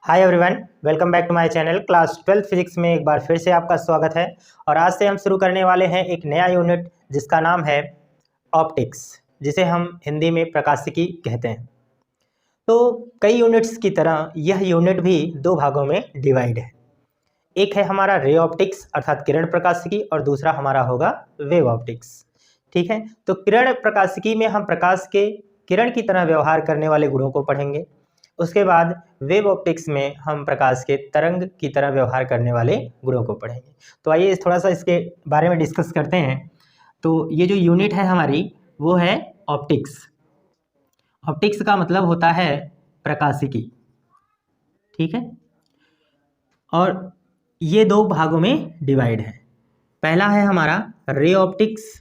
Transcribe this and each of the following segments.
Hi everyone, welcome back to my channel. Class 12 physics में एक बार फिर से आपका स्वागत है। और आज से हम शुरू करने वाले हैं एक नया यूनिट जिसका नाम है ऑप्टिक्स, जिसे हम हिंदी में प्रकाशिकी कहते हैं। तो कई यूनिट्स की तरह यह यूनिट भी दो भागों में डिवाइड है। एक है हमारा रे ऑप्टिक्स अर्थात किरण प्रकाशिकी और दूसरा हमारा होगा वेव ऑप्टिक्स। ठीक है, तो किरण प्रकाशिकी में हम प्रकाश के किरण की तरह व्यवहार करने वाले गुणों को पढ़ेंगे। उसके बाद वेव ऑप्टिक्स में हम प्रकाश के तरंग की तरह व्यवहार करने वाले गुणों को पढ़ेंगे। तो आइए थोड़ा सा इसके बारे में डिस्कस करते हैं। तो ये जो यूनिट है हमारी वो है ऑप्टिक्स। ऑप्टिक्स का मतलब होता है प्रकाशिकी। ठीक है, और ये दो भागों में डिवाइड है। पहला है हमारा रे ऑप्टिक्स,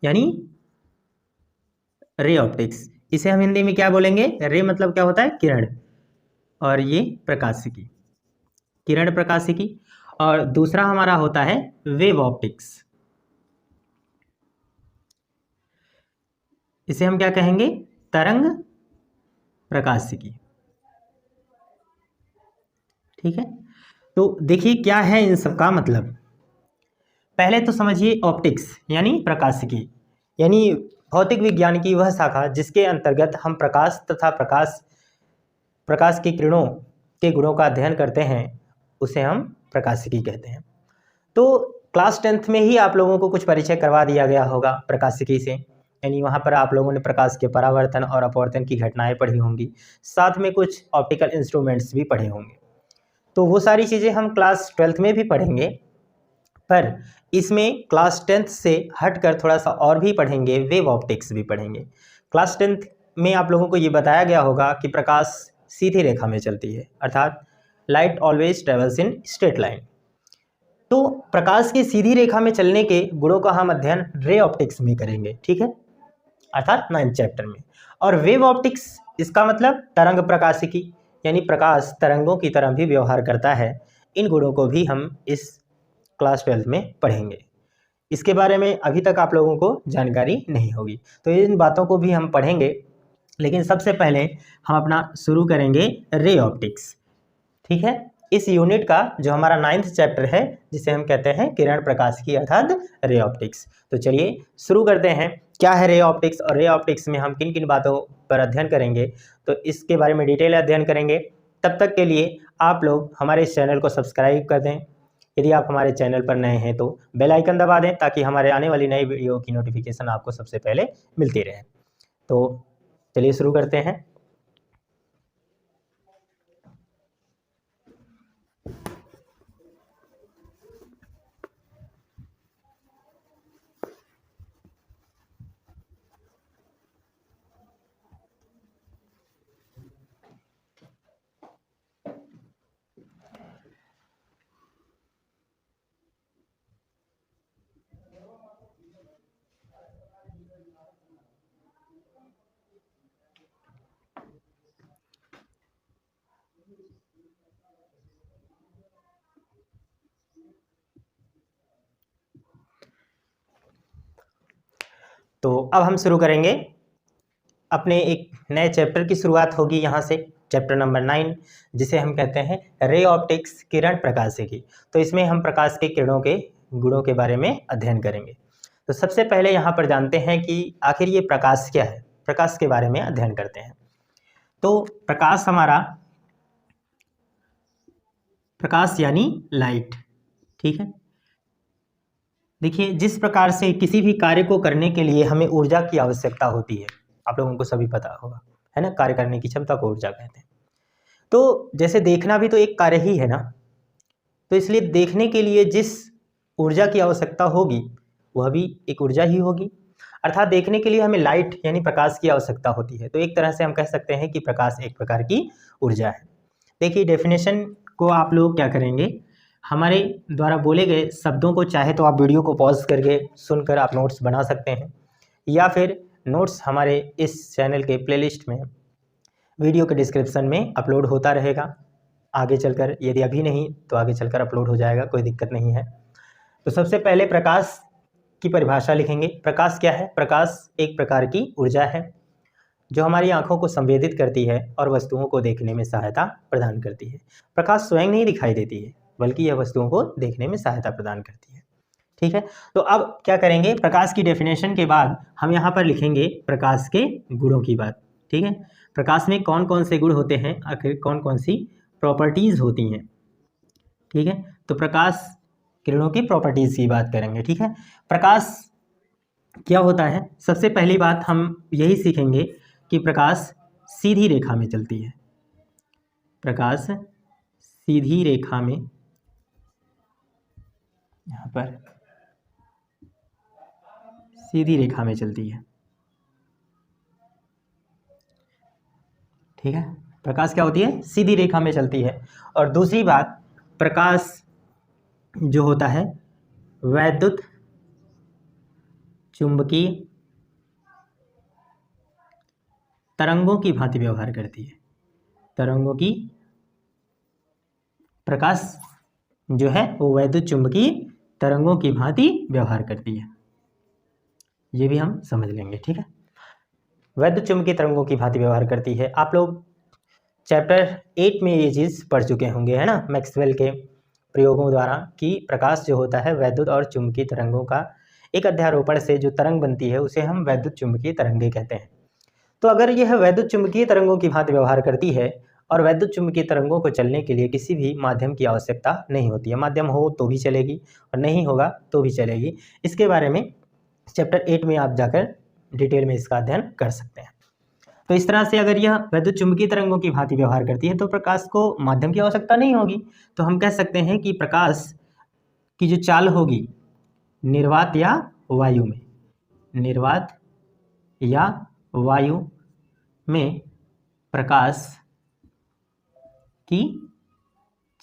यानी रे ऑप्टिक्स, इसे हम हिंदी में क्या बोलेंगे? रे मतलब क्या होता है? किरण, और ये प्रकाशिकी, किरण प्रकाशिकी। और दूसरा हमारा होता है वेव ऑप्टिक्स, इसे हम क्या कहेंगे? तरंग प्रकाशिकी। ठीक है, तो देखिए क्या है इन सब का मतलब। पहले तो समझिए ऑप्टिक्स यानी प्रकाशिकी, यानी भौतिक विज्ञान की वह शाखा जिसके अंतर्गत हम प्रकाश तथा प्रकाश की किरणों के गुणों का अध्ययन करते हैं, उसे हम प्रकाशिकी कहते हैं। तो क्लास 10th में ही आप लोगों को कुछ परिचय करवा दिया गया होगा प्रकाशिकी से, यानी वहाँ पर आप लोगों ने प्रकाश के परावर्तन और अपवर्तन की घटनाएं पढ़ी होंगी, साथ में कुछ ऑप्टिकल इंस्ट्रूमेंट्स भी पढ़े होंगे। तो वो सारी चीज़ें हम क्लास 12th में भी पढ़ेंगे, पर इसमें क्लास 10th से हटकर थोड़ा सा और भी पढ़ेंगे, वेव ऑप्टिक्स भी पढ़ेंगे। क्लास 10th में आप लोगों को ये बताया गया होगा कि प्रकाश सीधी रेखा में चलती है, अर्थात light always travels in straight line. तो प्रकाश की सीधी रेखा में चलने के गुणों का हम अध्ययन रे ऑप्टिक्स में करेंगे। ठीक है, अर्थात 9th चैप्टर में। और वेव ऑप्टिक्स, इसका मतलब तरंग प्रकाशिकी, यानी प्रकाश तरंगों की तरह भी व्यवहार करता है। इन गुणों को भी हम इस क्लास 12 में पढ़ेंगे। इसके बारे में अभी तक आप लोगों को जानकारी नहीं होगी, तो इन बातों को भी हम पढ़ेंगे। लेकिन सबसे पहले हम अपना शुरू करेंगे रे ऑप्टिक्स। ठीक है, इस यूनिट का जो हमारा 9th चैप्टर है, जिसे हम कहते हैं किरण प्रकाशिकी अर्थात रे ऑप्टिक्स। तो चलिए शुरू करते हैं। क्या है रे ऑप्टिक्स और रे ऑप्टिक्स में हम किन किन बातों पर अध्ययन करेंगे, तो इसके बारे में डिटेल अध्ययन करेंगे। तब तक के लिए आप लोग हमारे इस चैनल को सब्सक्राइब कर दें। यदि आप हमारे चैनल पर नए हैं तो बेल आइकन दबा दें, ताकि हमारे आने वाली नई वीडियो की नोटिफिकेशन आपको सबसे पहले मिलती रहे। तो चलिए शुरू करते हैं। तो अब हम शुरू करेंगे अपने एक नए चैप्टर की शुरुआत होगी यहाँ से, चैप्टर नंबर 9, जिसे हम कहते हैं रे ऑप्टिक्स किरण प्रकाशिकी। तो इसमें हम प्रकाश के किरणों के गुणों के बारे में अध्ययन करेंगे। तो सबसे पहले यहाँ पर जानते हैं कि आखिर ये प्रकाश क्या है। प्रकाश के बारे में अध्ययन करते हैं। तो प्रकाश हमारा, प्रकाश यानी लाइट। ठीक है, देखिए जिस प्रकार से किसी भी कार्य को करने के लिए हमें ऊर्जा की आवश्यकता होती है, आप लोगों को सभी पता होगा, है ना, कार्य करने की क्षमता को ऊर्जा कहते हैं। तो जैसे देखना भी तो एक कार्य ही है ना, तो इसलिए देखने के लिए जिस ऊर्जा की आवश्यकता होगी वह भी एक ऊर्जा ही होगी, अर्थात देखने के लिए हमें लाइट यानी प्रकाश की आवश्यकता होती है। तो एक तरह से हम कह सकते हैं कि प्रकाश एक प्रकार की ऊर्जा है। देखिए डेफिनेशन को आप लोग क्या करेंगे, हमारे द्वारा बोले गए शब्दों को चाहे तो आप वीडियो को पॉज करके सुनकर आप नोट्स बना सकते हैं, या फिर नोट्स हमारे इस चैनल के प्लेलिस्ट में वीडियो के डिस्क्रिप्शन में अपलोड होता रहेगा आगे चलकर। यदि अभी नहीं तो आगे चलकर अपलोड हो जाएगा, कोई दिक्कत नहीं है। तो सबसे पहले प्रकाश की परिभाषा लिखेंगे। प्रकाश क्या है? प्रकाश एक प्रकार की ऊर्जा है जो हमारी आंखों को संवेदित करती है और वस्तुओं को देखने में सहायता प्रदान करती है। प्रकाश स्वयं नहीं दिखाई देती है, बल्कि यह वस्तुओं को देखने में सहायता प्रदान करती है। ठीक है, तो अब क्या करेंगे, प्रकाश की डेफिनेशन के बाद हम यहाँ पर लिखेंगे प्रकाश के गुणों की बात। ठीक है, प्रकाश में कौन कौन से गुण होते हैं, आखिर कौन कौन सी प्रॉपर्टीज़ होती हैं। ठीक है, तो प्रकाश किरणों की प्रॉपर्टीज़ की बात करेंगे। ठीक है, प्रकाश क्या होता है, सबसे पहली बात हम यही सीखेंगे कि प्रकाश सीधी रेखा में चलती है। प्रकाश सीधी रेखा में, यहाँ पर सीधी रेखा में चलती है। ठीक है, प्रकाश क्या होती है, सीधी रेखा में चलती है। और दूसरी बात, प्रकाश जो होता है वैद्युत चुंबकीय तरंगों की भांति व्यवहार करती है। तरंगों की, प्रकाश जो है वो वैद्युत चुंबकीय तरंगों की भांति व्यवहार करती है, ये भी हम समझ लेंगे। ठीक है, वैद्युत चुंबकीय तरंगों की भांति व्यवहार करती है। आप लोग चैप्टर 8 में ये चीज़ पढ़ चुके होंगे, है ना, मैक्सवेल के प्रयोगों द्वारा, कि प्रकाश जो होता है वैद्युत और चुंबकीय तरंगों का एक अध्यारोपण से जो तरंग बनती है उसे हम वैद्युत चुंबकीय तरंगे कहते हैं। तो अगर यह वैद्युत चुंबकीय तरंगों की भांति व्यवहार करती है और वैद्युत चुंबकीय तरंगों को चलने के लिए किसी भी माध्यम की आवश्यकता नहीं होती है, माध्यम हो तो भी चलेगी और नहीं होगा तो भी चलेगी, इसके बारे में चैप्टर 8 में आप जाकर डिटेल में इसका अध्ययन कर सकते हैं। तो इस तरह से अगर यह वैद्युत चुंबकीय तरंगों की भांति व्यवहार करती है तो प्रकाश को माध्यम की आवश्यकता नहीं होगी। तो हम कह सकते हैं कि प्रकाश की जो चाल होगी निर्वात या वायु में, निर्वात या वायु में प्रकाश की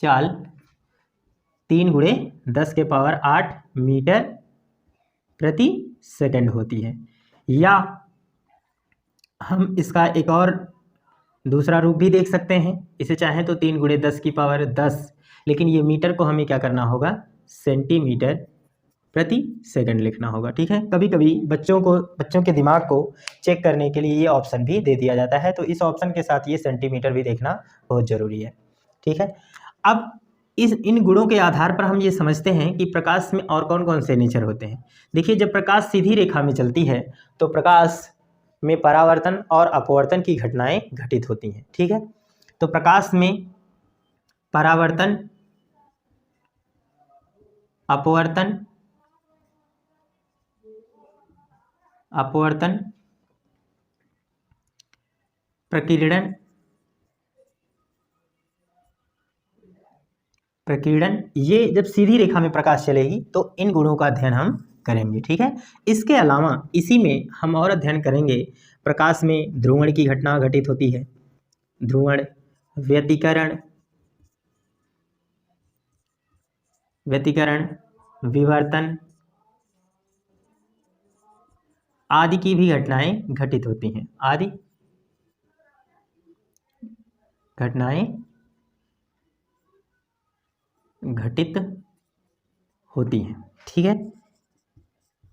चाल 3 × 10⁸ मीटर प्रति सेकंड होती है। या हम इसका एक और दूसरा रूप भी देख सकते हैं, इसे चाहें तो 3 × 10⁻10, लेकिन ये मीटर को हमें क्या करना होगा, सेंटीमीटर प्रति सेकंड लिखना होगा। ठीक है, कभी कभी बच्चों के दिमाग को चेक करने के लिए ये ऑप्शन भी दे दिया जाता है, तो इस ऑप्शन के साथ ये सेंटीमीटर भी देखना बहुत ज़रूरी है। ठीक है, अब इन गुणों के आधार पर हम ये समझते हैं कि प्रकाश में और कौन कौन से नेचर होते हैं। देखिए, जब प्रकाश सीधी रेखा में चलती है तो प्रकाश में परावर्तन और अपवर्तन की घटनाएं घटित होती हैं। ठीक है, तो प्रकाश में परावर्तन, अपवर्तन, प्रकीर्णन, ये जब सीधी रेखा में प्रकाश चलेगी तो इन गुणों का अध्ययन हम करेंगे। ठीक है, इसके अलावा इसी में हम और अध्ययन करेंगे, प्रकाश में ध्रुवण की घटना घटित होती है, ध्रुवण, व्यतिकरण, विवर्तन आदि की भी घटनाएं घटित होती हैं, आदि घटनाएं घटित होती हैं। ठीक है,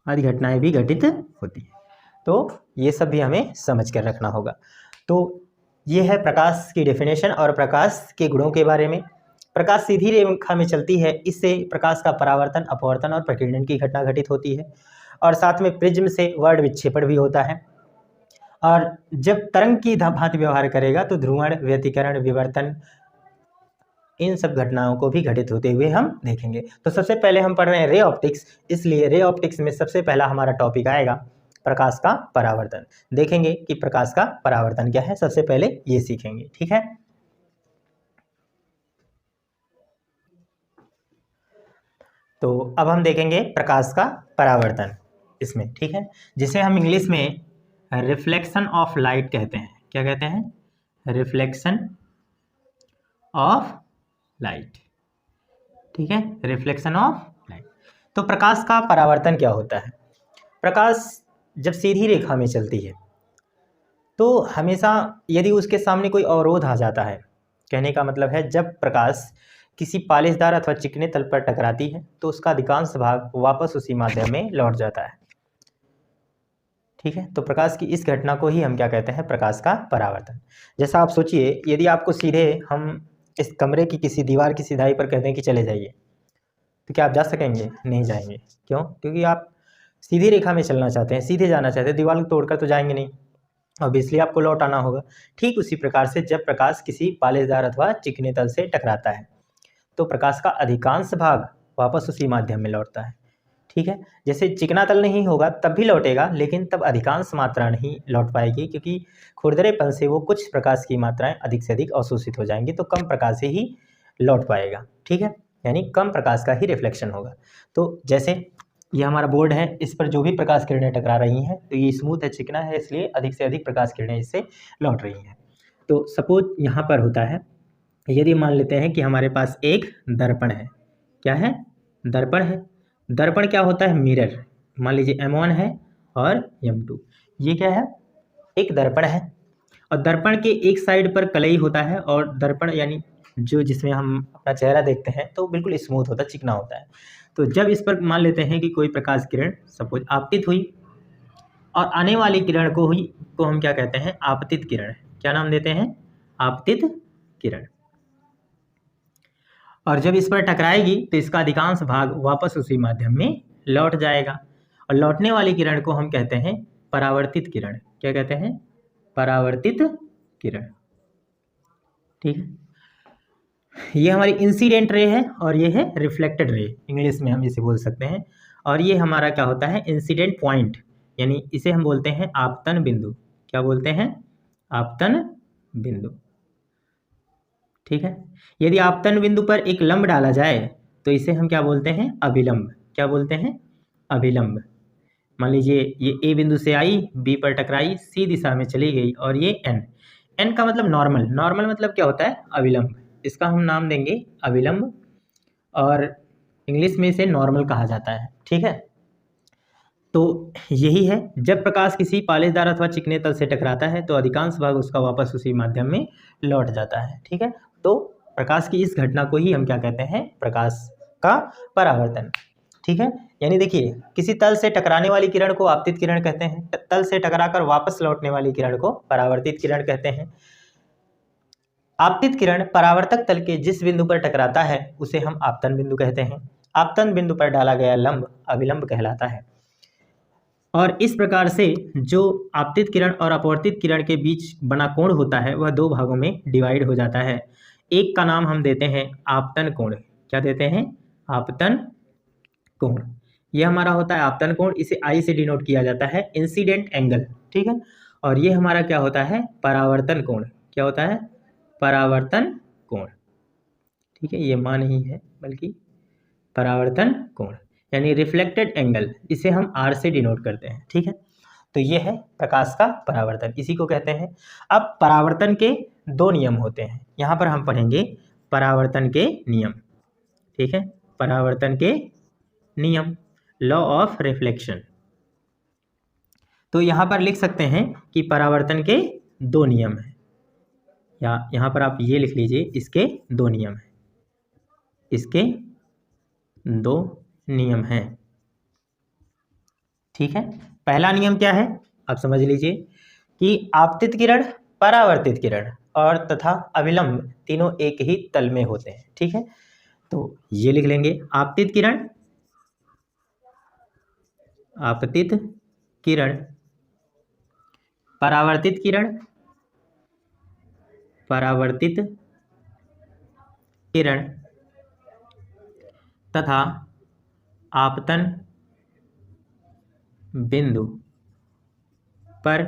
आदि घटनाएं भी घटित होती हैं, तो ये सब भी हमें समझ कर रखना होगा। तो ये है प्रकाश की डेफिनेशन और प्रकाश के गुणों के बारे में। प्रकाश सीधी रेखा में चलती है, इससे प्रकाश का परावर्तन, अपवर्तन और प्रकीर्णन की घटना घटित होती है, और साथ में प्रिज्म से वर्ण विक्षेपण भी होता है। और जब तरंग की भांति व्यवहार करेगा तो ध्रुवण, व्यतिकरण, विवर्तन, इन सब घटनाओं को भी घटित होते हुए हम देखेंगे। तो सबसे पहले हम पढ़ रहे हैं रे ऑप्टिक्स, इसलिए रे ऑप्टिक्स में सबसे पहला हमारा टॉपिक आएगा प्रकाश का परावर्तन। देखेंगे कि प्रकाश का परावर्तन क्या है, सबसे पहले ये सीखेंगे। ठीक है, तो अब हम देखेंगे प्रकाश का परावर्तन इसमें। ठीक है, जिसे हम इंग्लिश में रिफ्लेक्शन ऑफ लाइट कहते हैं। क्या कहते हैं, रिफ्लेक्शन ऑफ लाइट। ठीक है, रिफ्लेक्शन ऑफ लाइट। तो प्रकाश का परावर्तन क्या होता है, प्रकाश जब सीधी रेखा में चलती है तो हमेशा यदि उसके सामने कोई अवरोध आ जाता है, कहने का मतलब है जब प्रकाश किसी पालिशदार अथवा चिकने तल पर टकराती है तो उसका अधिकांश भाग वापस उसी माध्यम में लौट जाता है। ठीक है। तो प्रकाश की इस घटना को ही हम क्या कहते हैं, प्रकाश का परावर्तन। जैसा आप सोचिए, यदि आपको सीधे हम इस कमरे की किसी दीवार की सिधाई पर कहते हैं कि चले जाइए, तो क्या आप जा सकेंगे? नहीं जाएंगे। क्यों? क्योंकि आप सीधी रेखा में चलना चाहते हैं, सीधे जाना चाहते हैं, दीवार को तोड़कर तो जाएंगे नहीं, ऑब्वियसली आपको लौट आना होगा। ठीक उसी प्रकार से जब प्रकाश किसी पालेदार अथवा चिकने तल से टकराता है तो प्रकाश का अधिकांश भाग वापस उसी माध्यम में लौटता है। ठीक है। जैसे चिकना तल नहीं होगा तब भी लौटेगा, लेकिन तब अधिकांश मात्रा नहीं लौट पाएगी, क्योंकि खुरदरेपन से वो कुछ प्रकाश की मात्राएं अधिक से अधिक अवशोषित हो जाएंगी, तो कम प्रकाश से ही लौट पाएगा। ठीक है, यानी कम प्रकाश का ही रिफ्लेक्शन होगा। तो जैसे ये हमारा बोर्ड है, इस पर जो भी प्रकाश किरणें टकरा रही हैं तो ये स्मूथ है, चिकना है, इसलिए अधिक से अधिक प्रकाश किरणें इससे लौट रही हैं। तो सपोज यहाँ पर होता है, यदि मान लेते हैं कि हमारे पास एक दर्पण है। क्या है? दर्पण है। दर्पण क्या होता है? मिरर। मान लीजिए M1 है और M2, ये क्या है? एक दर्पण है। और दर्पण के एक साइड पर कलई होता है, और दर्पण यानी जो जिसमें हम अपना चेहरा देखते हैं तो बिल्कुल स्मूथ होता है, चिकना होता है। तो जब इस पर मान लेते हैं कि कोई प्रकाश किरण सपोज आपतित हुई, और आने वाली किरण को हुई, को हम क्या कहते हैं? आपतित किरण। क्या नाम देते हैं? आपतित किरण। और जब इस पर टकराएगी तो इसका अधिकांश भाग वापस उसी माध्यम में लौट जाएगा, और लौटने वाली किरण को हम कहते हैं परावर्तित किरण। क्या कहते हैं? परावर्तित किरण। ठीक है, ये हमारी इंसिडेंट रे है और ये है रिफ्लेक्टेड रे, इंग्लिश में हम इसे बोल सकते हैं। और ये हमारा क्या होता है? इंसिडेंट पॉइंट, यानी इसे हम बोलते हैं आपतन बिंदु। क्या बोलते हैं? आपतन बिंदु। ठीक है, यदि आपतन बिंदु पर एक लंब डाला जाए तो इसे हम क्या बोलते हैं? अभिलंब। क्या बोलते हैं? अभिलंब। मान लीजिए ये ए बिंदु से आई, बी पर टकराई, सी दिशा में चली गई, और ये एन का मतलब नॉर्मल। नॉर्मल मतलब क्या होता है? अभिलंब। इसका हम नाम देंगे अभिलंब, और इंग्लिश में इसे नॉर्मल कहा जाता है। ठीक है, तो यही है, जब प्रकाश किसी पालिशदार अथवा चिकने तल से टकराता है तो अधिकांश भाग उसका वापस उसी माध्यम में लौट जाता है। ठीक है, तो प्रकाश की इस घटना को ही हम क्या कहते हैं? प्रकाश का परावर्तन। ठीक है, यानी देखिए, किसी तल से टकराने वाली किरण को आपतित किरण कहते हैं, तल से टकराकर वापस लौटने वाली किरण को परावर्तित किरण कहते हैं। आपतित किरण परावर्तक तल के जिस बिंदु पर टकराता है उसे हम आपतन बिंदु कहते हैं। आपतन बिंदु पर डाला गया लंब अभिलंब कहलाता है। और इस प्रकार से जो आपतित किरण और अपवर्तित किरण के बीच बना कोण होता है वह दो भागों में डिवाइड हो जाता है। एक का नाम हम देते हैं आपतन कोण। क्या देते हैं? आपतन कोण। यह हमारा होता है आपतन कोण, इसे I से डिनोट किया जाता है, इंसिडेंट एंगल। ठीक है, और ये हमारा क्या होता है? परावर्तन कोण। क्या होता है? परावर्तन कोण। ठीक है, ये मान नहीं है बल्कि परावर्तन कोण, यानी रिफ्लेक्टेड एंगल, इसे हम R से डिनोट करते हैं। ठीक है, तो ये है प्रकाश का परावर्तन, इसी को कहते हैं। अब परावर्तन के दो नियम होते हैं, यहाँ पर हम पढ़ेंगे परावर्तन के नियम। ठीक है, परावर्तन के नियम, लॉ ऑफ रिफ्लेक्शन। तो यहाँ पर लिख सकते हैं कि परावर्तन के दो नियम हैं, या यहाँ पर आप ये लिख लीजिए, इसके दो नियम हैं। इसके दो नियम हैं। ठीक है, पहला नियम क्या है? आप समझ लीजिए कि आपतित किरण, परावर्तित किरण और तथा अभिलंब तीनों एक ही तल में होते हैं। ठीक है, तो ये लिख लेंगे, आपतित किरण, आपतित किरण, परावर्तित किरण, परावर्तित किरण तथा आपतन बिंदु पर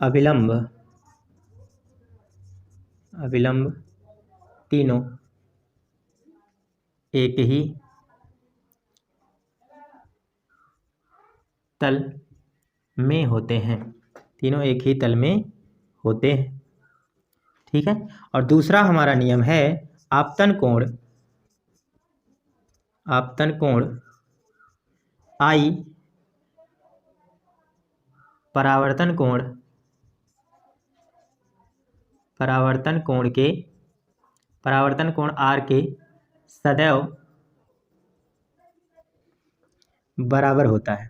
अभिलंब, अभिलंब तीनों एक ही तल में होते हैं। तीनों एक ही तल में होते हैं। ठीक है, और दूसरा हमारा नियम है आपतन कोण, आपतन कोण I परावर्तन कोण, परावर्तन कोण के, परावर्तन कोण R के सदैव बराबर होता है।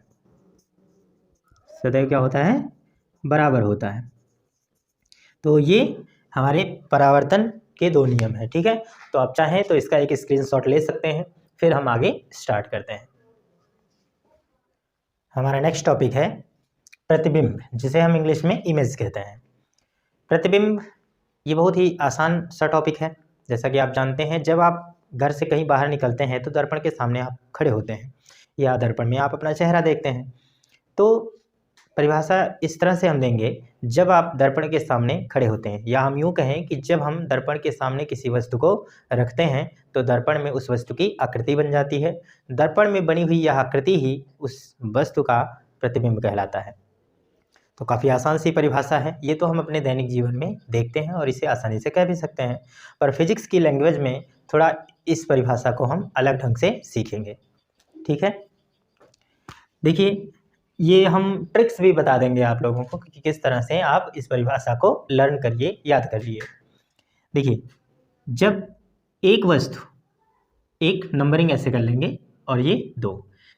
सदैव क्या होता है, बराबर होता है। तो ये हमारे परावर्तन के दो नियम हैं, ठीक है। तो आप चाहें तो इसका एक स्क्रीनशॉट ले सकते हैं, फिर हम आगे स्टार्ट करते हैं। हमारा नेक्स्ट टॉपिक है प्रतिबिंब, जिसे हम इंग्लिश में इमेज कहते हैं। प्रतिबिंब ये बहुत ही आसान सा टॉपिक है। जैसा कि आप जानते हैं, जब आप घर से कहीं बाहर निकलते हैं तो दर्पण के सामने आप खड़े होते हैं या दर्पण में आप अपना चेहरा देखते हैं। तो परिभाषा इस तरह से हम देंगे, जब आप दर्पण के सामने खड़े होते हैं, या हम यूँ कहें कि जब हम दर्पण के सामने किसी वस्तु को रखते हैं तो दर्पण में उस वस्तु की आकृति बन जाती है। दर्पण में बनी हुई यह आकृति ही उस वस्तु का प्रतिबिंब कहलाता है। तो काफ़ी आसान सी परिभाषा है, ये तो हम अपने दैनिक जीवन में देखते हैं और इसे आसानी से कह भी सकते हैं, पर फिजिक्स की लैंग्वेज में थोड़ा इस परिभाषा को हम अलग ढंग से सीखेंगे, ठीक है। देखिए, ये हम ट्रिक्स भी बता देंगे आप लोगों को कि किस तरह से आप इस परिभाषा को लर्न करिए, याद करिए। देखिए, जब एक वस्तु, एक नंबरिंग ऐसे कर लेंगे और ये 2,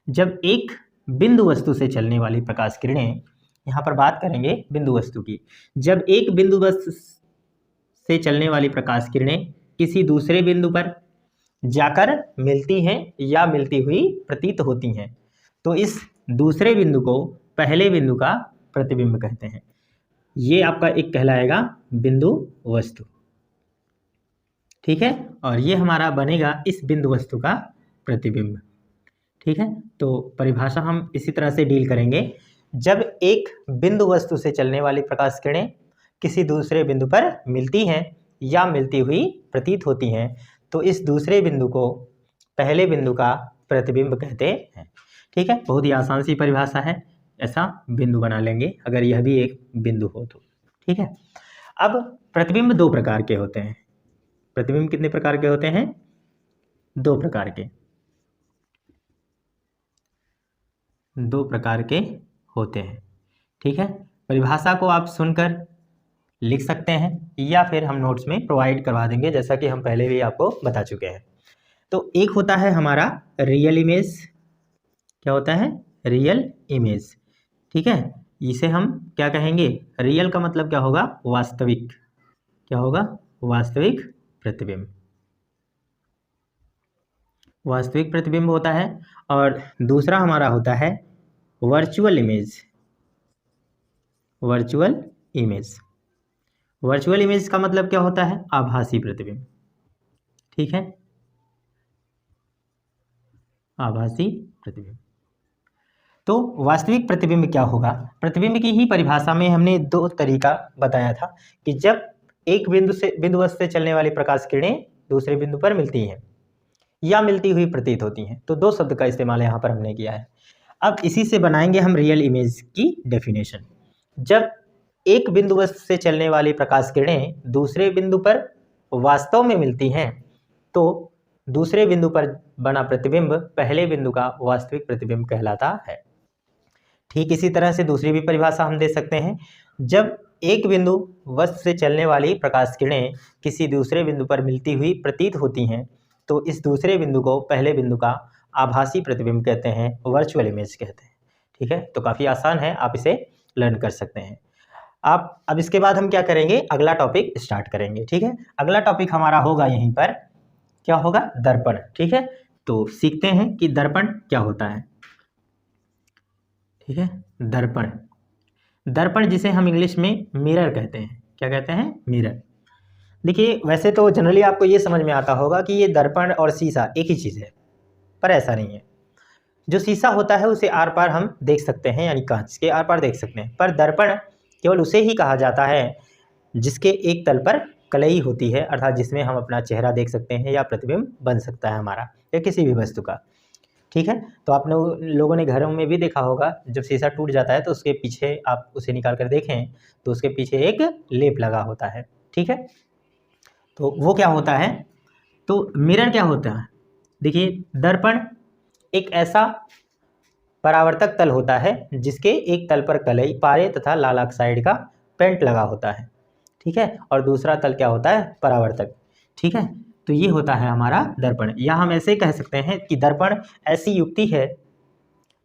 जब एक बिंदु वस्तु से चलने वाली प्रकाश किरणें, यहाँ पर बात करेंगे बिंदु वस्तु की, जब एक बिंदु वस्तु से चलने वाली प्रकाश किरणें किसी दूसरे बिंदु पर जाकर मिलती हैं या मिलती हुई प्रतीत होती हैं, तो इस दूसरे बिंदु को पहले बिंदु का प्रतिबिंब कहते हैं। ये आपका एक कहलाएगा बिंदु वस्तु, ठीक है, और ये हमारा बनेगा इस बिंदु वस्तु का प्रतिबिंब, ठीक है। तो परिभाषा हम इसी तरह से डील करेंगे, जब एक बिंदु वस्तु से चलने वाली प्रकाश किरणें किसी दूसरे बिंदु पर मिलती हैं या मिलती हुई प्रतीत होती हैं, तो इस दूसरे बिंदु को पहले बिंदु का प्रतिबिंब कहते हैं, ठीक है। बहुत ही आसान सी परिभाषा है, ऐसा बिंदु बना लेंगे अगर यह भी एक बिंदु हो तो, ठीक है। अब प्रतिबिंब 2 प्रकार के होते हैं। प्रतिबिंब कितने प्रकार के होते हैं? 2 प्रकार के, 2 प्रकार के होते हैं, ठीक है। परिभाषा को आप सुनकर लिख सकते हैं या फिर हम नोट्स में प्रोवाइड करवा देंगे, जैसा कि हम पहले भी आपको बता चुके हैं। तो एक होता है हमारा रियल इमेज, क्या होता है? रियल इमेज, ठीक है। इसे हम क्या कहेंगे? रियल का मतलब क्या होगा? वास्तविक, क्या होगा? वास्तविक प्रतिबिंब, वास्तविक प्रतिबिंब होता है। और दूसरा हमारा होता है virtual image, virtual image, virtual image का मतलब क्या होता है? आभासी प्रतिबिंब, ठीक है, आभासी प्रतिबिंब। तो वास्तविक प्रतिबिंब क्या होगा? प्रतिबिंब की ही परिभाषा में हमने 2 तरीका बताया था कि जब एक बिंदु वस्तु से चलने वाली प्रकाश किरणें दूसरे बिंदु पर मिलती हैं या मिलती हुई प्रतीत होती हैं, तो 2 शब्द का इस्तेमाल यहाँ पर हमने किया है। अब इसी से बनाएंगे हम रियल इमेज की डेफिनेशन। जब एक बिंदु वस्तु से चलने वाली प्रकाश किरणें दूसरे बिंदु पर वास्तव में मिलती हैं, तो दूसरे बिंदु पर बना प्रतिबिंब पहले बिंदु का वास्तविक प्रतिबिंब कहलाता है। ठीक इसी तरह से दूसरी भी परिभाषा हम दे सकते हैं। जब एक बिंदु वस्तु से चलने वाली प्रकाश किरणें किसी दूसरे बिंदु पर मिलती हुई प्रतीत होती हैं, तो इस दूसरे बिंदु को पहले बिंदु का आभासी प्रतिबिंब कहते हैं, वर्चुअल इमेज कहते हैं, ठीक है। तो काफ़ी आसान है, आप इसे लर्न कर सकते हैं। आप अब इसके बाद हम क्या करेंगे? अगला टॉपिक स्टार्ट करेंगे, ठीक है। अगला टॉपिक हमारा होगा यहीं पर, क्या होगा? दर्पण, ठीक है। तो सीखते हैं कि दर्पण क्या होता है, ठीक है। दर्पण, दर्पण जिसे हम इंग्लिश में मिरर कहते हैं, क्या कहते हैं? मिरर। देखिए, वैसे तो जनरली आपको ये समझ में आता होगा कि ये दर्पण और शीशा एक ही चीज़ है, पर ऐसा नहीं है। जो शीशा होता है उसे आर पार हम देख सकते हैं, यानी कांच के आर पार देख सकते हैं, पर दर्पण केवल उसे ही कहा जाता है जिसके एक तल पर कलई होती है, अर्थात जिसमें हम अपना चेहरा देख सकते हैं या प्रतिबिंब बन सकता है हमारा या किसी भी वस्तु का, ठीक है। तो आपने लोगों ने घरों में भी देखा होगा, जब शीशा टूट जाता है तो उसके पीछे आप उसे निकाल कर देखें तो उसके पीछे एक लेप लगा होता है, ठीक है। तो वो क्या होता है? तो मिरर क्या होता है? देखिए, दर्पण एक ऐसा परावर्तक तल होता है जिसके एक तल पर कलई, पारे तथा लाल ऑक्साइड का पेंट लगा होता है, ठीक है, और दूसरा तल क्या होता है? परावर्तक, ठीक है। तो ये होता है हमारा दर्पण। या हम ऐसे कह सकते हैं कि दर्पण ऐसी युक्ति है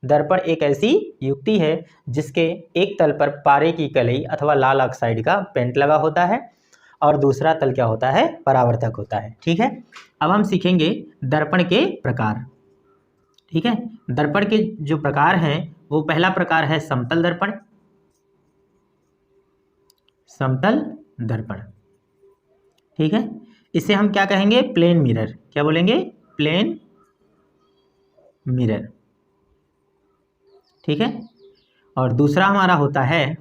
दर्पण एक ऐसी युक्ति है जिसके एक तल पर पारे की कलई अथवा लाल ऑक्साइड का पेंट लगा होता है और दूसरा तल क्या होता है, परावर्तक होता है। ठीक है, अब हम सीखेंगे दर्पण के प्रकार। ठीक है, दर्पण के जो प्रकार हैं वो पहला प्रकार है समतल दर्पण। समतल दर्पण, ठीक है, इसे हम क्या कहेंगे, प्लेन मिरर। क्या बोलेंगे, प्लेन मिरर। ठीक है, और दूसरा हमारा होता है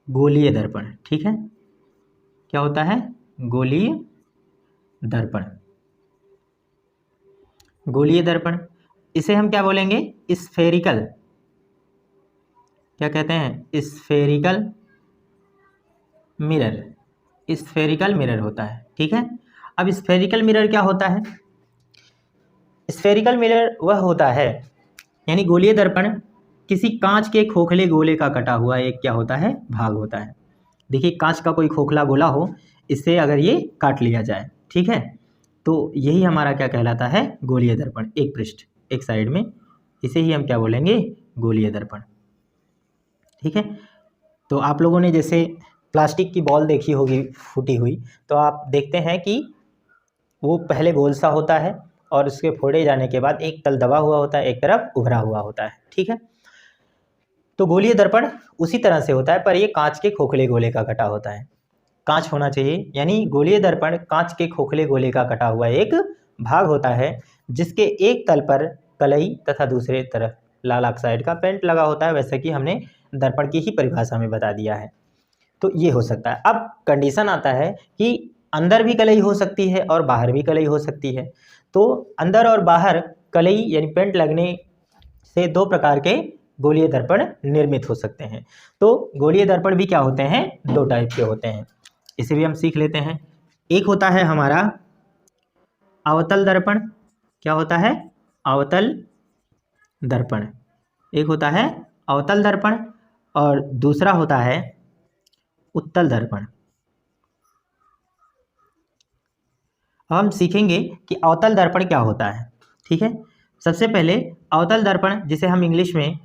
गोलीय दर्पण। ठीक है, क्या होता है, गोलीय दर्पण। गोलीय दर्पण, इसे हम क्या बोलेंगे, स्फेरिकल। क्या कहते हैं, स्फेरिकल मिरर। स्फेरिकल मिरर होता है। ठीक है, अब स्फेरिकल मिरर क्या होता है, स्फेरिकल मिरर वह होता है, यानी गोलीय दर्पण किसी कांच के खोखले गोले का कटा हुआ एक क्या होता है, भाग होता है। देखिए कांच का कोई खोखला गोला हो, इससे अगर ये काट लिया जाए, ठीक है, तो यही हमारा क्या कहलाता है, गोलीय दर्पण। एक पृष्ठ एक साइड में, इसे ही हम क्या बोलेंगे, गोलीय दर्पण। ठीक है, तो आप लोगों ने जैसे प्लास्टिक की बॉल देखी होगी फूटी हुई, तो आप देखते हैं कि वो पहले गोल सा होता है और उसके फोड़े जाने के बाद एक तल दबा हुआ होता है, एक तरफ उभरा हुआ होता है। ठीक है, तो गोलीय दर्पण उसी तरह से होता है, पर ये कांच के खोखले गोले का कटा होता है। कांच होना चाहिए, यानी गोलीय दर्पण कांच के खोखले गोले का कटा हुआ एक भाग होता है जिसके एक तल पर कलई तथा दूसरे तरफ लाल ऑक्साइड का पेंट लगा होता है, वैसे कि हमने दर्पण की ही परिभाषा में बता दिया है। तो ये हो सकता है। अब कंडीशन आता है कि अंदर भी कलई हो सकती है और बाहर भी कलई हो सकती है। तो अंदर और बाहर कलई यानी पेंट लगने से दो प्रकार के गोलीय दर्पण निर्मित हो सकते हैं। तो गोलीय दर्पण भी क्या होते हैं, दो टाइप के होते हैं, इसे भी हम सीख लेते हैं। एक होता है हमारा अवतल दर्पण। क्या होता है, अवतल दर्पण। एक होता है अवतल दर्पण और दूसरा होता है उत्तल दर्पण। हम सीखेंगे कि अवतल दर्पण क्या होता है। ठीक है, सबसे पहले अवतल दर्पण, जिसे हम इंग्लिश में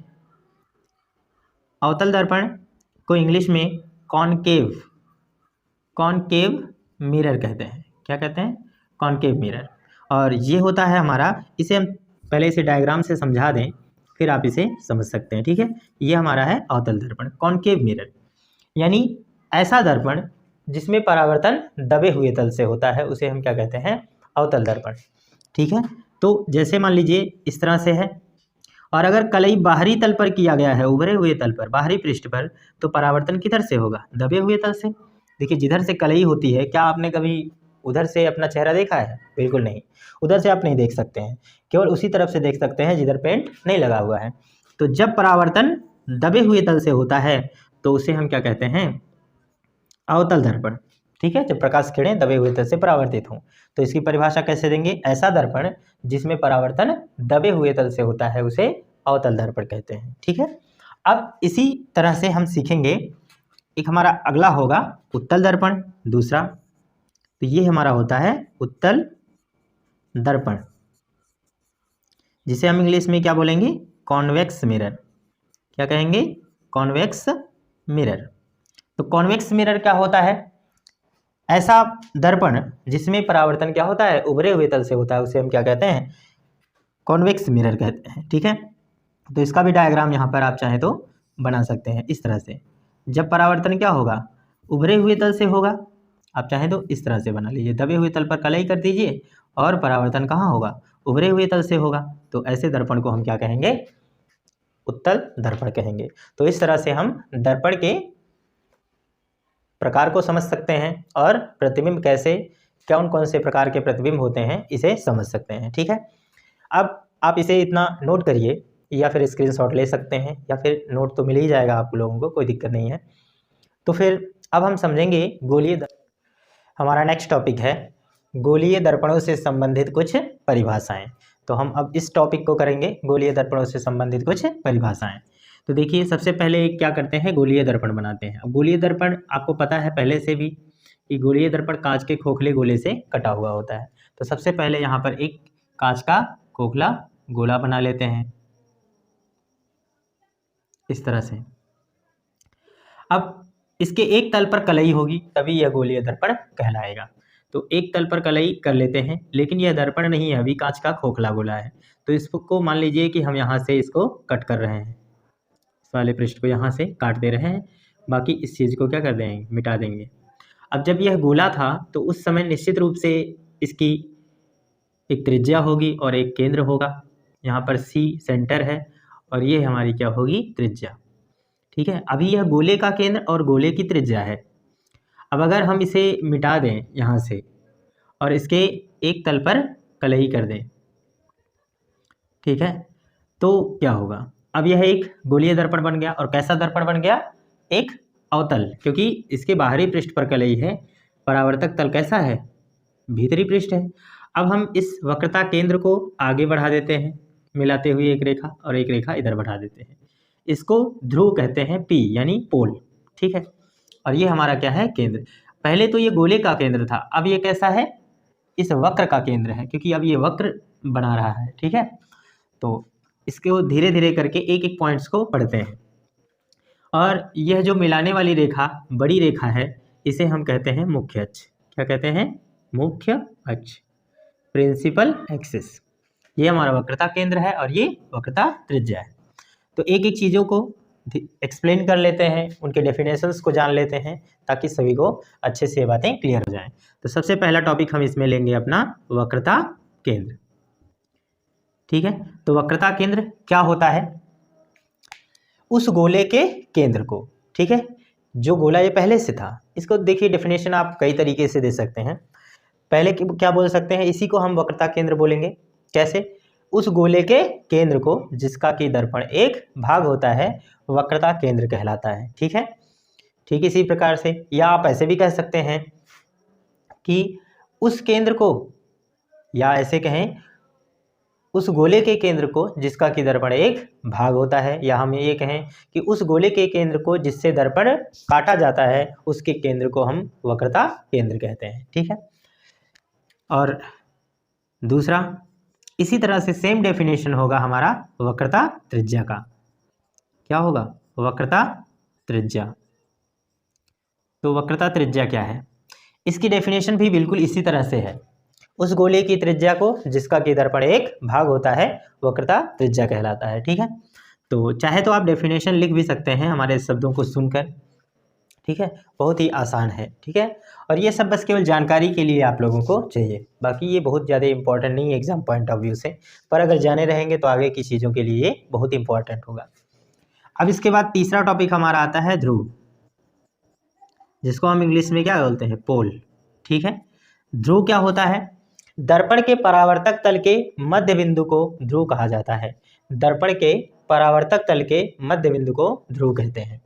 अवतल दर्पण को इंग्लिश में कॉनकेव मिरर कहते हैं। क्या कहते हैं, कॉनकेव मिरर। और ये होता है हमारा, इसे हम पहले इसे डायग्राम से समझा दें फिर आप इसे समझ सकते हैं। ठीक है, ये हमारा है अवतल दर्पण, कॉनकेव मिरर, यानी ऐसा दर्पण जिसमें परावर्तन दबे हुए तल से होता है, उसे हम क्या कहते हैं, अवतल दर्पण। ठीक है, तो जैसे मान लीजिए इस तरह से है, और अगर कलई बाहरी तल पर किया गया है, उभरे हुए तल पर, बाहरी पृष्ठ पर, तो परावर्तन किधर से होगा, दबे हुए तल से। देखिए जिधर से कलई होती है, क्या आपने कभी उधर से अपना चेहरा देखा है, बिल्कुल नहीं, उधर से आप नहीं देख सकते हैं, केवल उसी तरफ से देख सकते हैं जिधर पेंट नहीं लगा हुआ है। तो जब परावर्तन दबे हुए तल से होता है तो उसे हम क्या कहते हैं, अवतल दर्पण। ठीक है, जब प्रकाश किरणें दबे हुए तल से परावर्तित हों, तो इसकी परिभाषा कैसे देंगे, ऐसा दर्पण जिसमें परावर्तन दबे हुए तल से होता है उसे अवतल दर्पण कहते हैं। ठीक है, अब इसी तरह से हम सीखेंगे, एक हमारा अगला होगा उत्तल दर्पण, दूसरा। तो ये हमारा होता है उत्तल दर्पण, जिसे हम इंग्लिश में क्या बोलेंगे, कॉन्वेक्स मिरर। क्या कहेंगे, कॉन्वेक्स मिरर। तो कॉन्वेक्स मिरर क्या होता है, ऐसा दर्पण जिसमें परावर्तन क्या होता है, उभरे हुए तल से होता है, उसे हम क्या कहते हैं, कॉन्वेक्स मिरर कहते हैं। ठीक है, तो इसका भी डायग्राम यहाँ पर आप चाहें तो बना सकते हैं इस तरह से। जब परावर्तन क्या होगा, उभरे हुए तल से होगा, आप चाहें तो इस तरह से बना लीजिए, दबे हुए तल पर कलई कर दीजिए और परावर्तन कहाँ होगा, उभरे हुए तल से होगा, तो ऐसे दर्पण को हम क्या कहेंगे, उत्तल दर्पण कहेंगे। तो इस तरह से हम दर्पण के प्रकार को समझ सकते हैं और प्रतिबिंब कैसे, कौन कौन से प्रकार के प्रतिबिंब होते हैं, इसे समझ सकते हैं। ठीक है, अब आप इसे इतना नोट करिए, या फिर स्क्रीनशॉट ले सकते हैं, या फिर नोट तो मिल ही जाएगा आप लोगों को, कोई दिक्कत नहीं है। तो फिर अब हम समझेंगे गोलीय दर्पण। हमारा नेक्स्ट टॉपिक है गोलीय दर्पणों से संबंधित कुछ परिभाषाएं। तो हम अब इस टॉपिक को करेंगे, गोलीय दर्पणों से संबंधित कुछ परिभाषाएं। तो देखिए सबसे पहले क्या करते हैं, गोलीय दर्पण बनाते हैं। अब गोलीय दर्पण आपको पता है पहले से भी कि गोलीय दर्पण कांच के खोखले गोले से कटा हुआ होता है। तो सबसे पहले यहाँ पर एक कांच का खोखला गोला बना लेते हैं इस तरह से। अब इसके एक तल पर कलई होगी तभी यह गोलीय दर्पण कहलाएगा। तो एक तल पर कलई कर लेते हैं, लेकिन यह दर्पण नहीं है, अभी कांच का खोखला गोला है। तो इसको मान लीजिए कि हम यहाँ से इसको कट कर रहे हैं, इस वाले पृष्ठ को यहाँ से काट दे रहे हैं, बाकी इस चीज़ को क्या कर देंगे, मिटा देंगे। अब जब यह गोला था तो उस समय निश्चित रूप से इसकी एक त्रिज्या होगी और एक केंद्र होगा। यहाँ पर C सेंटर है और ये हमारी क्या होगी, त्रिज्या। ठीक है, अभी यह गोले का केंद्र और गोले की त्रिज्या है। अब अगर हम इसे मिटा दें यहाँ से और इसके एक तल पर कलई कर दें, ठीक है, तो क्या होगा, अब यह एक गोलीय दर्पण बन गया। और कैसा दर्पण बन गया, एक अवतल, क्योंकि इसके बाहरी पृष्ठ पर कलई है, परावर्तक तल कैसा है, भीतरी पृष्ठ है। अब हम इस वक्रता केंद्र को आगे बढ़ा देते हैं, मिलाते हुए एक रेखा, और एक रेखा इधर बढ़ा देते हैं। इसको ध्रुव कहते हैं, P यानी पोल। ठीक है, और ये हमारा क्या है, केंद्र। पहले तो ये गोले का केंद्र था, अब ये कैसा है, इस वक्र का केंद्र है, क्योंकि अब ये वक्र बना रहा है। ठीक है, तो इसको धीरे धीरे करके एक एक पॉइंट्स को पढ़ते हैं। और यह जो मिलाने वाली रेखा बड़ी रेखा है, इसे हम कहते हैं मुख्य अक्ष। क्या कहते हैं, मुख्य अक्ष, प्रिंसिपल एक्सिस। ये हमारा वक्रता केंद्र है और ये वक्रता त्रिज्या है। तो एक एक चीज़ों को एक्सप्लेन कर लेते हैं, उनके डेफिनेशंस को जान लेते हैं, ताकि सभी को अच्छे से ये बातें क्लियर हो जाएं। तो सबसे पहला टॉपिक हम इसमें लेंगे अपना वक्रता केंद्र। ठीक है, तो वक्रता केंद्र क्या होता है, उस गोले के केंद्र को, ठीक है, जो गोला ये पहले से था। इसको देखिए, डेफिनेशन आप कई तरीके से दे सकते हैं। पहले क्या बोल सकते हैं, इसी को हम वक्रता केंद्र बोलेंगे। कैसे, उस गोले के केंद्र को जिसका कि दर्पण एक भाग होता है, वक्रता केंद्र कहलाता है। ठीक है, ठीक इसी प्रकार से, या आप ऐसे भी कह सकते हैं कि उस केंद्र को, या ऐसे कहें उस गोले के केंद्र को जिसका कि दर्पण एक भाग होता है, या हम ये कहें कि उस गोले के केंद्र को जिससे दर्पण काटा जाता है, उसके केंद्र को हम वक्रता केंद्र कहते हैं। ठीक है, और दूसरा इसी तरह से सेम डेफिनेशन होगा हमारा वक्रता त्रिज्या का। क्या होगा, वक्रता त्रिज्या। तो वक्रता त्रिज्या क्या है, इसकी डेफिनेशन भी बिल्कुल इसी तरह से है। उस गोले की त्रिज्या को जिसका कि दर्पण एक भाग होता है, वक्रता त्रिज्या कहलाता है। ठीक है, तो चाहे तो आप डेफिनेशन लिख भी सकते हैं हमारे शब्दों को सुनकर। ठीक है, बहुत ही आसान है। ठीक है, और ये सब बस केवल जानकारी के लिए आप लोगों को चाहिए, बाकी ये बहुत ज़्यादा इंपॉर्टेंट नहीं है एग्जाम पॉइंट ऑफ व्यू से, पर अगर जाने रहेंगे तो आगे की चीज़ों के लिए ये बहुत इंपॉर्टेंट होगा। अब इसके बाद तीसरा टॉपिक हमारा आता है ध्रुव, जिसको हम इंग्लिश में क्या बोलते हैं, पोल। ठीक है, ध्रुव क्या होता है, दर्पण के परावर्तक तल के मध्य बिंदु को ध्रुव कहा जाता है। दर्पण के परावर्तक तल के मध्य बिंदु को ध्रुव कहते हैं।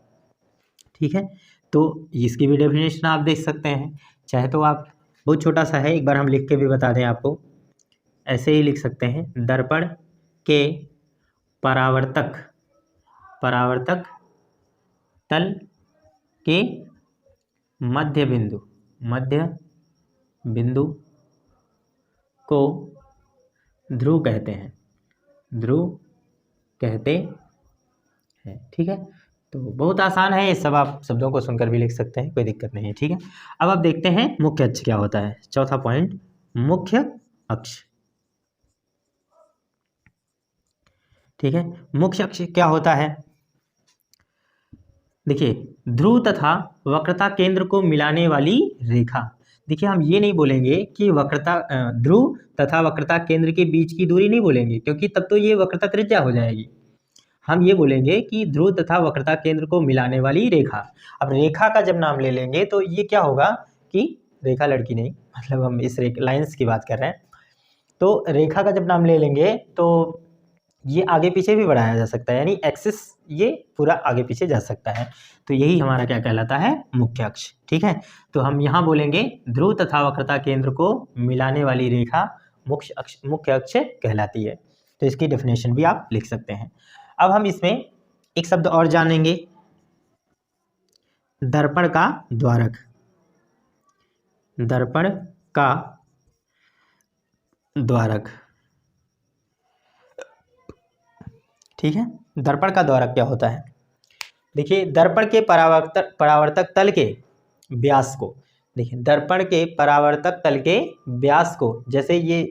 ठीक है, तो इसकी भी डेफिनेशन आप देख सकते हैं, चाहे तो आप, बहुत छोटा सा है, एक बार हम लिख के भी बता दें आपको, ऐसे ही लिख सकते हैं, दर्पण के परावर्तक तल के मध्य बिंदु को ध्रुव कहते हैं, ठीक है, तो बहुत आसान है ये सब, आप शब्दों को सुनकर भी लिख सकते हैं, कोई दिक्कत नहीं है। ठीक है, अब आप देखते हैं मुख्य अक्ष क्या होता है। चौथा पॉइंट, मुख्य अक्ष। ठीक है, मुख्य अक्ष क्या होता है, देखिए, ध्रुव तथा वक्रता केंद्र को मिलाने वाली रेखा। देखिए, हम ये नहीं बोलेंगे कि वक्रता ध्रुव तथा वक्रता केंद्र के बीच की दूरी नहीं बोलेंगे, क्योंकि तब तो ये वक्रता त्रिज्या हो जाएगी। हम ये बोलेंगे कि ध्रुव तथा वक्रता केंद्र को मिलाने वाली रेखा। अब रेखा का जब नाम ले लेंगे तो ये क्या होगा कि रेखा लड़की नहीं, मतलब हम इस लाइंस की बात कर रहे हैं। तो रेखा का जब नाम ले लेंगे तो ये आगे पीछे भी बढ़ाया जा सकता है, यानी एक्सिस ये पूरा आगे पीछे जा सकता है। तो यही हमारा क्या कहलाता है, मुख्य अक्ष। ठीक है, तो हम यहाँ बोलेंगे ध्रुव तथा वक्रता केंद्र को मिलाने वाली रेखा मुख्य अक्ष कहलाती है। तो इसकी डेफिनेशन भी आप लिख सकते हैं। अब हम इसमें एक शब्द और जानेंगे, दर्पण का द्वारक। दर्पण का द्वारक, ठीक है। दर्पण का द्वारक क्या होता है? देखिए, दर्पण के परावर्तक तल के व्यास को, देखिए दर्पण के परावर्तक तल के व्यास को, जैसे ये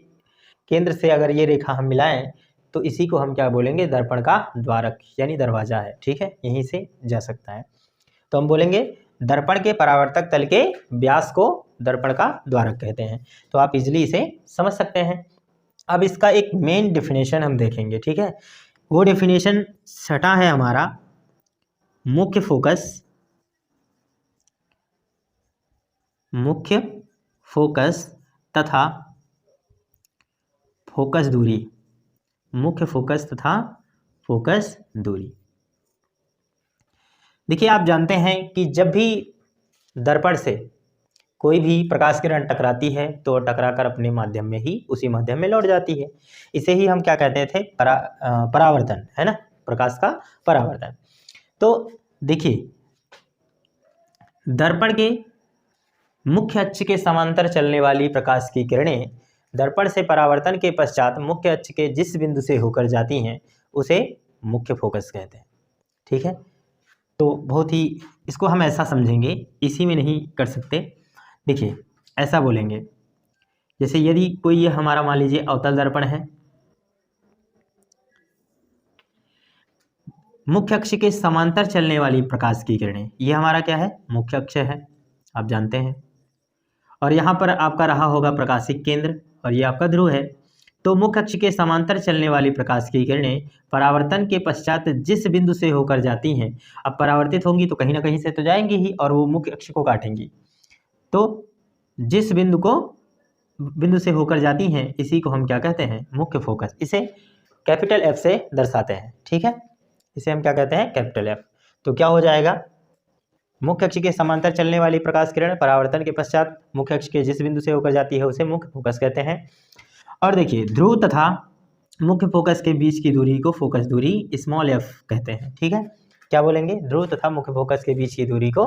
केंद्र से अगर ये रेखा हम मिलाएं तो इसी को हम क्या बोलेंगे? दर्पण का द्वारक यानी दरवाजा है। ठीक है, यहीं से जा सकता है। तो हम बोलेंगे दर्पण के परावर्तक तल के व्यास को दर्पण का द्वारक कहते हैं। तो आप इजिली इसे समझ सकते हैं। अब इसका एक मेन डेफिनेशन हम देखेंगे। ठीक है, वो डेफिनेशन छठा है हमारा, मुख्य फोकस तथा फोकस दूरी, मुख्य फोकस तथा फोकस दूरी। देखिए, आप जानते हैं कि जब भी दर्पण से कोई भी प्रकाश किरण टकराती है तो टकराकर अपने माध्यम में ही उसी माध्यम में लौट जाती है। इसे ही हम क्या कहते थे? परावर्तन, है ना, प्रकाश का परावर्तन। तो देखिए, दर्पण के मुख्य अक्ष के समांतर चलने वाली प्रकाश की किरणें दर्पण से परावर्तन के पश्चात मुख्य अक्ष के जिस बिंदु से होकर जाती हैं उसे मुख्य फोकस कहते हैं। ठीक है, तो बहुत ही इसको हम ऐसा समझेंगे, इसी में नहीं कर सकते। देखिए, ऐसा बोलेंगे, जैसे यदि कोई ये हमारा मान लीजिए अवतल दर्पण है, मुख्य अक्ष के समांतर चलने वाली प्रकाश की किरणें, ये हमारा क्या है? मुख्य अक्ष है, आप जानते हैं। और यहाँ पर आपका रहा होगा प्रकाशिक केंद्र और ये आपका ध्रुव है। तो मुख्य अक्ष के समांतर चलने वाली प्रकाश की किरणें परावर्तन के पश्चात जिस बिंदु से होकर जाती हैं, अब परावर्तित होंगी तो कहीं ना कहीं से तो जाएंगी ही और वो मुख्य अक्ष को काटेंगी। तो जिस बिंदु से होकर जाती हैं इसी को हम क्या कहते हैं? मुख्य फोकस। इसे कैपिटल एफ से दर्शाते हैं। ठीक है, इसे हम क्या कहते हैं? Capital F. तो क्या हो जाएगा? मुख्य अक्ष के समांतर चलने वाली प्रकाश किरण परावर्तन के पश्चात मुख्य अक्ष के जिस बिंदु से होकर जाती है उसे मुख्य फोकस कहते हैं। और देखिए, ध्रुव तथा मुख्य फोकस के बीच की दूरी को फोकस दूरी स्मॉल एफ कहते हैं। ठीक है, क्या बोलेंगे? ध्रुव तथा मुख्य फोकस के बीच की दूरी को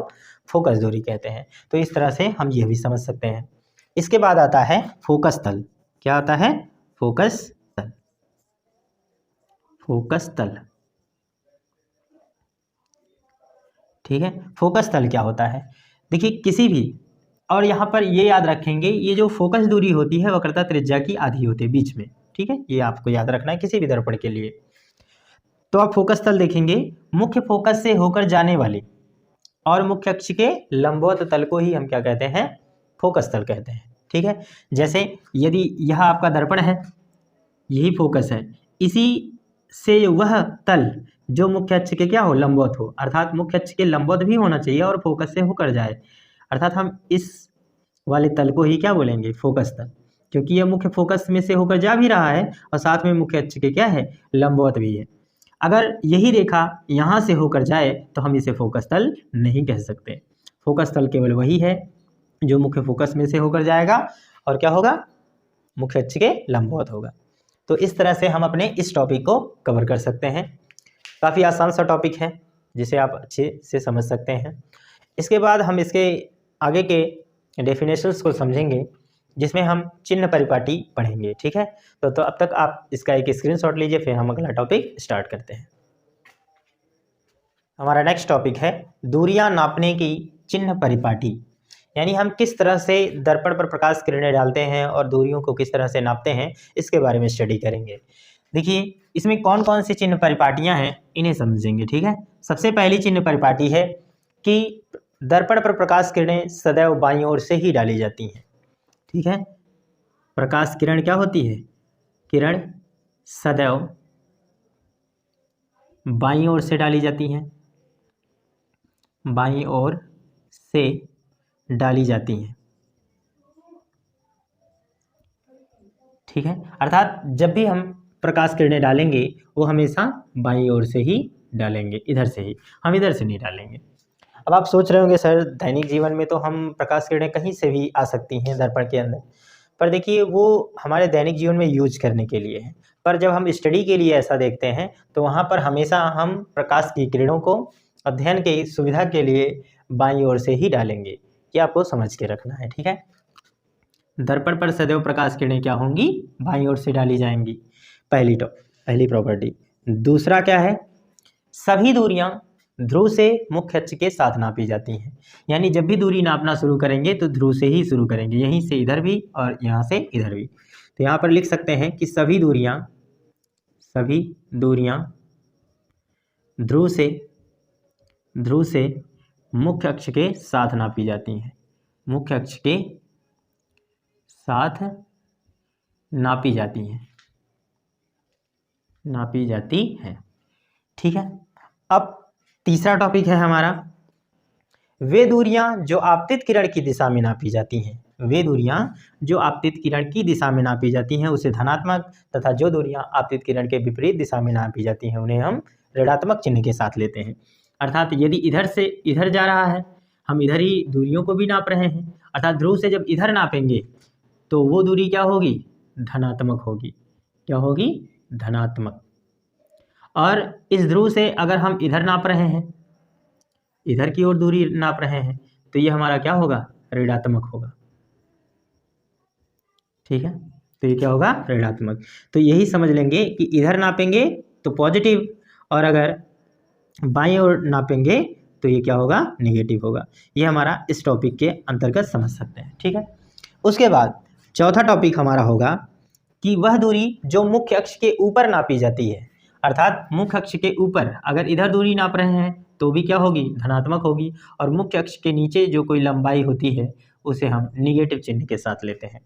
फोकस दूरी कहते हैं। तो इस तरह से हम यह भी समझ सकते हैं। इसके बाद आता है फोकस तल। क्या आता है? फोकस तल। फोकस तल, ठीक है। फोकस तल क्या होता है? देखिए, किसी भी, और यहाँ पर ये याद रखेंगे, ये जो फोकस दूरी होती है वक्रता त्रिज्या की आधी होती है बीच में। ठीक है, ये आपको याद रखना है किसी भी दर्पण के लिए। तो आप फोकस तल देखेंगे, मुख्य फोकस से होकर जाने वाली और मुख्य अक्ष के लंबवत तल को ही हम क्या कहते हैं? फोकस तल कहते हैं। ठीक है, जैसे यदि यह आपका दर्पण है, यही फोकस है, इसी से वह तल जो मुख्य अक्ष के क्या हो? लंबवत हो, अर्थात मुख्य अक्ष के लंबवत भी होना चाहिए और फोकस से होकर जाए, अर्थात हम इस वाले तल को ही क्या बोलेंगे? फोकस तल, क्योंकि यह मुख्य फोकस में से होकर जा भी रहा है और साथ में मुख्य अक्ष के क्या है? लंबवत भी है। अगर यही रेखा यहाँ से होकर जाए तो हम इसे फोकस तल नहीं कह सकते। फोकस तल केवल वही है जो मुख्य फोकस में से होकर जाएगा और क्या होगा? मुख्य अक्ष के लंबवत होगा। तो इस तरह से हम अपने इस टॉपिक को कवर कर सकते हैं। काफ़ी आसान सा टॉपिक है जिसे आप अच्छे से समझ सकते हैं। इसके बाद हम इसके आगे के डेफिनेशंस को समझेंगे जिसमें हम चिन्ह परिपाटी पढ़ेंगे। ठीक है, तो अब तक आप इसका एक स्क्रीनशॉट लीजिए, फिर हम अगला टॉपिक स्टार्ट करते हैं। हमारा नेक्स्ट टॉपिक है दूरियां नापने की चिन्ह परिपाटी, यानी हम किस तरह से दर्पण पर प्रकाश किरणें डालते हैं और दूरियों को किस तरह से नापते हैं, इसके बारे में स्टडी करेंगे। देखिए, इसमें कौन कौन सी चिन्ह परिपाटियां हैं इन्हें समझेंगे। ठीक है, सबसे पहली चिन्ह परिपाटी है कि दर्पण पर प्रकाश किरणें सदैव बाईं ओर से ही डाली जाती हैं। ठीक है, प्रकाश किरण क्या होती है? किरण सदैव बाईं ओर से डाली जाती हैं, बाईं ओर से डाली जाती हैं। ठीक है, अर्थात जब भी हम प्रकाश किरणें डालेंगे वो हमेशा बाईं ओर से ही डालेंगे, इधर से ही, हम इधर से नहीं डालेंगे। अब आप सोच रहे होंगे सर दैनिक जीवन में तो हम प्रकाश किरणें कहीं से भी आ सकती हैं दर्पण के अंदर, पर देखिए वो हमारे दैनिक जीवन में यूज करने के लिए है, पर जब हम स्टडी के लिए ऐसा देखते हैं तो वहाँ पर हमेशा हम प्रकाश की किरणों को अध्ययन की सुविधा के लिए बाईं ओर से ही डालेंगे। ये आपको समझ के रखना है। ठीक है, दर्पण पर सदैव प्रकाश किरणें क्या होंगी? बाईं ओर से डाली जाएंगी। पहली प्रॉपर्टी। दूसरा क्या है, सभी दूरियां ध्रुव से मुख्य अक्ष के साथ नापी जाती हैं। यानी जब भी दूरी नापना शुरू करेंगे तो ध्रुव से ही शुरू करेंगे, यहीं से इधर भी और यहाँ से इधर भी। तो यहाँ पर लिख सकते हैं कि सभी दूरियां ध्रुव से मुख्य अक्ष के साथ नापी जाती हैं, मुख्य अक्ष के साथ नापी जाती हैं। ठीक है। अब तीसरा टॉपिक है हमारा, वे दूरियां जो आपतित किरण की दिशा में नापी जाती हैं। वे दूरियां जो आपतित किरण की दिशा में नापी जाती हैं उसे धनात्मक, तथा जो दूरियां आपतित किरण के विपरीत दिशा में नापी जाती हैं उन्हें हम ऋणात्मक चिन्ह के साथ लेते हैं। अर्थात यदि इधर से इधर जा रहा है, हम इधर ही दूरियों को भी नाप रहे हैं, अर्थात ध्रुव से जब इधर नापेंगे तो वो दूरी क्या होगी, धनात्मक होगी। क्या होगी, धनात्मक। और इस ध्रुव से अगर हम इधर नाप रहे हैं, इधर की ओर दूरी नाप रहे हैं, तो ये हमारा क्या होगा, ऋणात्मक होगा। ठीक है, तो ये क्या होगा, ऋणात्मक। तो यही समझ लेंगे कि इधर नापेंगे तो पॉजिटिव, और अगर बाईं ओर नापेंगे तो ये क्या होगा, निगेटिव होगा। ये हमारा इस टॉपिक के अंतर्गत समझ सकते हैं। ठीक है। उसके बाद चौथा टॉपिक हमारा होगा कि वह दूरी जो मुख्य अक्ष के ऊपर नापी जाती है। अर्थात मुख्य अक्ष के ऊपर अगर इधर दूरी नाप रहे हैं तो भी क्या होगी, धनात्मक होगी, और मुख्य अक्ष के नीचे जो कोई लंबाई होती है उसे हम निगेटिव चिन्ह के साथ लेते हैं।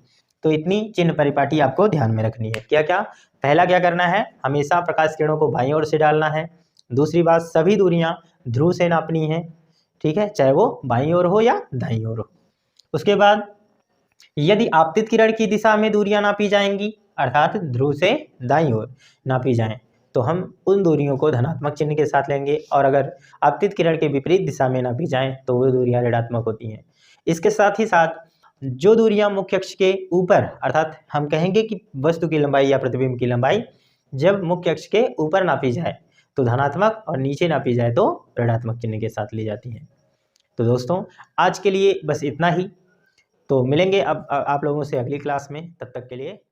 तो इतनी चिन्ह परिपाटी आपको ध्यान में रखनी है। क्या क्या, पहला क्या करना है, हमेशा प्रकाश किरणों को बाईं ओर से डालना है। दूसरी बात, सभी दूरियां ध्रुव से नापनी है। ठीक है, चाहे वो बाईं ओर हो या दाईं ओर हो। उसके बाद यदि आपतित किरण की दिशा में दूरियां नापी जाएंगी, अर्थात ध्रुव से दाईं ओर नापी जाएं, तो हम उन दूरियों को धनात्मक चिन्ह के साथ लेंगे, और अगर आपतित किरण के विपरीत दिशा में नापी जाएं तो वो दूरियां ऋणात्मक होती हैं। इसके साथ ही साथ जो दूरियां मुख्य अक्ष के ऊपर, अर्थात हम कहेंगे कि वस्तु की लंबाई या प्रतिबिंब की लंबाई जब मुख्य अक्ष के ऊपर नापी जाए तो धनात्मक, और नीचे नापी जाए तो ऋणात्मक चिन्ह के साथ ली जाती है। तो दोस्तों आज के लिए बस इतना ही। तो मिलेंगे अब आप लोगों से अगली क्लास में, तब तक के लिए